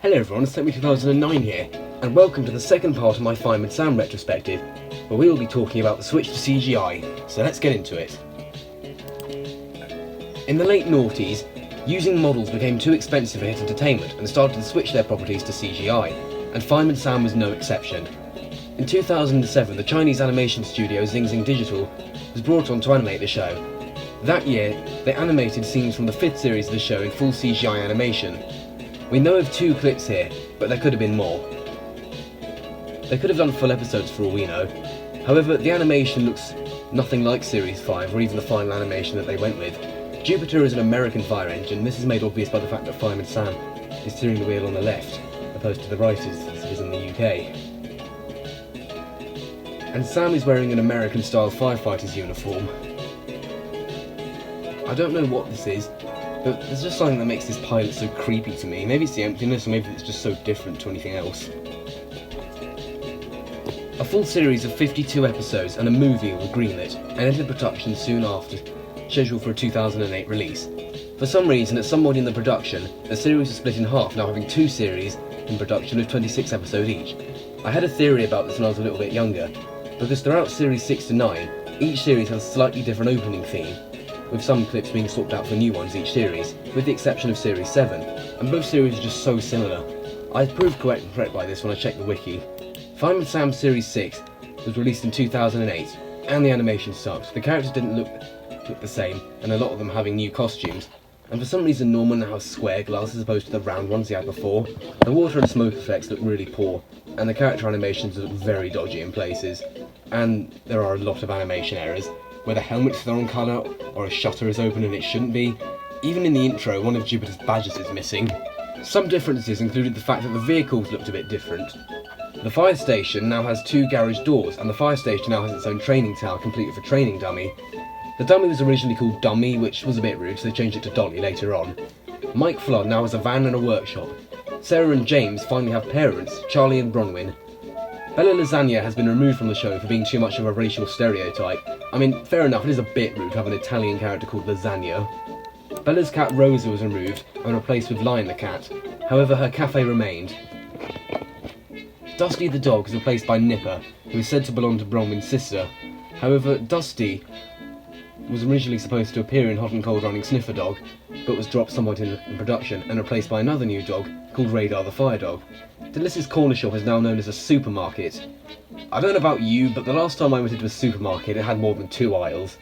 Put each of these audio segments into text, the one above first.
Hello everyone, it's 2009 here, and welcome to the second part of my Fireman Sam retrospective, where we will be talking about the switch to CGI, so let's get into it. In the late noughties, using models became too expensive for hit entertainment and started to switch their properties to CGI, and Fireman Sam was no exception. In 2007, the Chinese animation studio Xing Xing Digital was brought on to animate the show. That year, they animated scenes from the 5th series of the show in full CGI animation. We know of 2 clips here, but there could have been more. They could have done full episodes for all we know. However, the animation looks nothing like Series 5 or even the final animation that they went with. Jupiter is an American fire engine. This is made obvious by the fact that Fireman Sam is steering the wheel on the left, opposed to the right as it is in the UK. And Sam is wearing an American-style firefighter's uniform. I don't know what this is, but there's just something that makes this pilot so creepy to me. Maybe it's the emptiness, or maybe it's just so different to anything else. A full series of 52 episodes and a movie were greenlit and entered production soon after, scheduled for a 2008 release. For some reason, at some point in the production, the series was split in half, now having 2 series in production of 26 episodes each. I had a theory about this when I was a little bit younger, because throughout series 6 to 9, each series has a slightly different opening theme, with some clips being swapped out for new ones each series, with the exception of Series 7, and both series are just so similar. I proved correct by this when I checked the wiki. Fireman Sam Series 6 was released in 2008, and the animation sucked. The characters didn't look the same, and a lot of them having new costumes, and for some reason Norman now has square glasses as opposed to the round ones he had before. The water and smoke effects look really poor, and the character animations look very dodgy in places, and there are a lot of animation errors, where the helmet's the wrong colour, or a shutter is open and it shouldn't be. Even in the intro, one of Jupiter's badges is missing. Some differences included the fact that the vehicles looked a bit different. The fire station now has 2 garage doors, and the fire station now has its own training tower complete with a training dummy. The dummy was originally called Dummy, which was a bit rude, so they changed it to Dolly later on. Mike Flood now has a van and a workshop. Sarah and James finally have parents, Charlie and Bronwyn. Bella Lasagna has been removed from the show for being too much of a racial stereotype. I mean, fair enough, it is a bit rude to have an Italian character called Lasagna. Bella's cat Rosa was removed and replaced with Lion the cat. However, her cafe remained. Dusty the dog is replaced by Nipper, who is said to belong to Bronwyn's sister. However, Dusty was originally supposed to appear in Hot and Cold Running Sniffer Dog, but was dropped somewhat in production and replaced by another new dog called Radar the Fire Dog. Delis's Corner Shop is now known as a supermarket. I don't know about you, but the last time I went into a supermarket it had more than 2 aisles.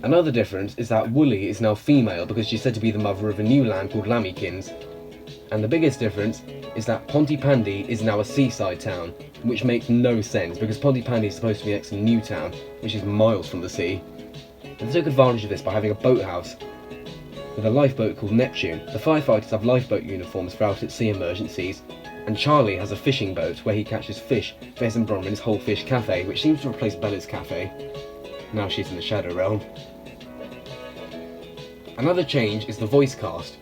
Another difference is that Woolly is now female because she's said to be the mother of a new land called Lamekins. And the biggest difference is that Pontypandy is now a seaside town, which makes no sense because Pontypandy is supposed to be next to Newtown, which is miles from the sea. They took advantage of this by having a boathouse with a lifeboat called Neptune. The firefighters have lifeboat uniforms for out at sea emergencies, and Charlie has a fishing boat where he catches fish for his and Bronwyn's Whole Fish Cafe, which seems to replace Bella's cafe. Now she's in the Shadow Realm. Another change is the voice cast.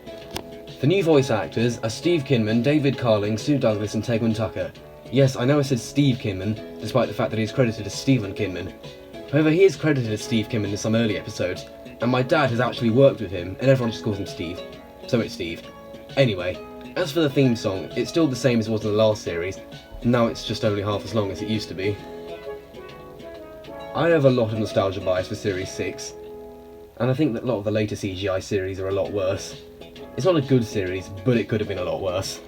The new voice actors are Steve Kinman, David Carling, Sue Douglas and Tegwin Tucker. Yes, I know I said Steve Kinman, despite the fact that he is credited as Stephen Kinman. However, he is credited as Steve Kinman in some early episodes, and my dad has actually worked with him, and everyone just calls him Steve. So it's Steve. Anyway, as for the theme song, it's still the same as it was in the last series, and now it's just only half as long as it used to be. I have a lot of nostalgia bias for Series 6, and I think that a lot of the later CGI series are a lot worse. It's not a good series, but it could have been a lot worse.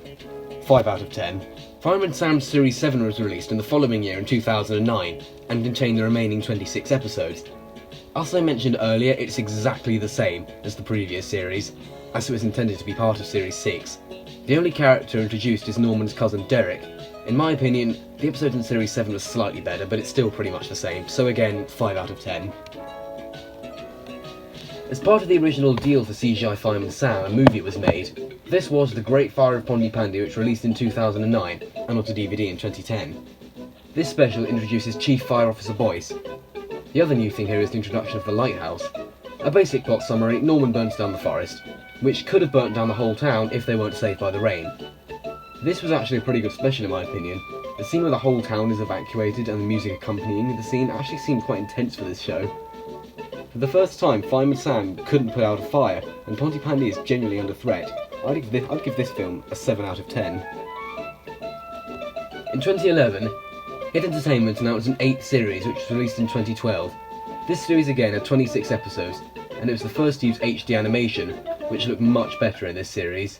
5 out of 10. Fireman Sam Series 7 was released in the following year in 2009, and contained the remaining 26 episodes. As I mentioned earlier, it's exactly the same as the previous series, as it was intended to be part of Series 6. The only character introduced is Norman's cousin Derek. In my opinion, the episode in Series 7 was slightly better, but it's still pretty much the same, so again, 5 out of 10. As part of the original deal for CGI Fireman Sam, a movie was made. This was The Great Fire of Pontypandy, which released in 2009, and onto DVD in 2010. This special introduces Chief Fire Officer Boyce. The other new thing here is the introduction of the lighthouse. A basic plot summary: Norman burns down the forest, which could have burnt down the whole town if they weren't saved by the rain. This was actually a pretty good special in my opinion. The scene where the whole town is evacuated and the music accompanying the scene actually seemed quite intense for this show. For the first time, Fireman Sam couldn't put out a fire, and Pontypandy is genuinely under threat, I'd give this film a 7 out of 10. In 2011, Hit Entertainment announced an 8th series which was released in 2012. This series again had 26 episodes, and it was the first to use HD animation, which looked much better in this series.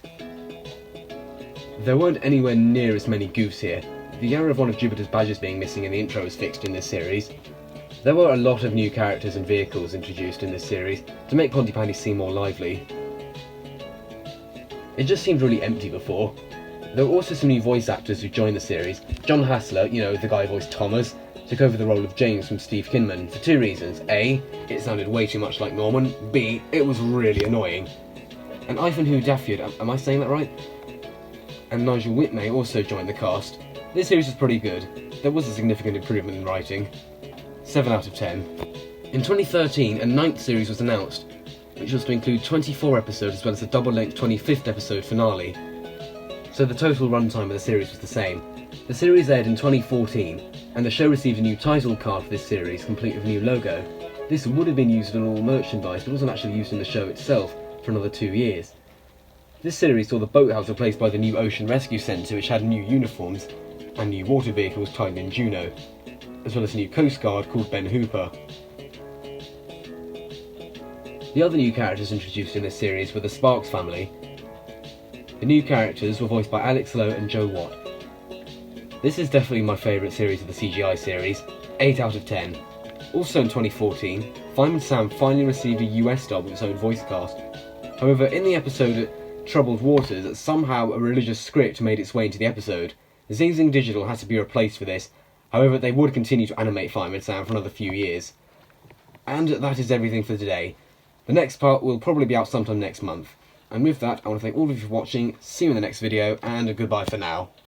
There weren't anywhere near as many goofs here. The error of one of Jupiter's badges being missing in the intro was fixed in this series. There were a lot of new characters and vehicles introduced in this series to make Pontypandy seem more lively. It just seemed really empty before. There were also some new voice actors who joined the series. John Hassler, the guy who voiced Thomas, took over the role of James from Steve Kinman for 2 reasons. A, it sounded way too much like Norman. B, it was really annoying. And Ivanhoe Daffield, am I saying that right? And Nigel Whitney also joined the cast. This series was pretty good. There was a significant improvement in writing. 7 out of 10. In 2013, a 9th series was announced, which was to include 24 episodes as well as a double-length 25th episode finale. So the total runtime of the series was the same. The series aired in 2014, and the show received a new title card for this series, complete with a new logo. This would have been used in all merchandise, but wasn't actually used in the show itself for another 2 years. This series saw the boathouse replaced by the new Ocean Rescue Centre, which had new uniforms and new water vehicles titled in Juno, as well as a new Coast Guard called Ben Hooper. The other new characters introduced in this series were the Sparks family. The new characters were voiced by Alex Lowe and Joe Watt. This is definitely my favourite series of the CGI series, 8 out of 10. Also in 2014, Fireman Sam finally received a US dub with its own voice cast. However, in the episode Troubled Waters, somehow a religious script made its way into the episode. Zing Zing Digital had to be replaced for this. However, they would continue to animate Fireman Sam for another few years. And that is everything for today. The next part will probably be out sometime next month. And with that, I want to thank all of you for watching, see you in the next video, and goodbye for now.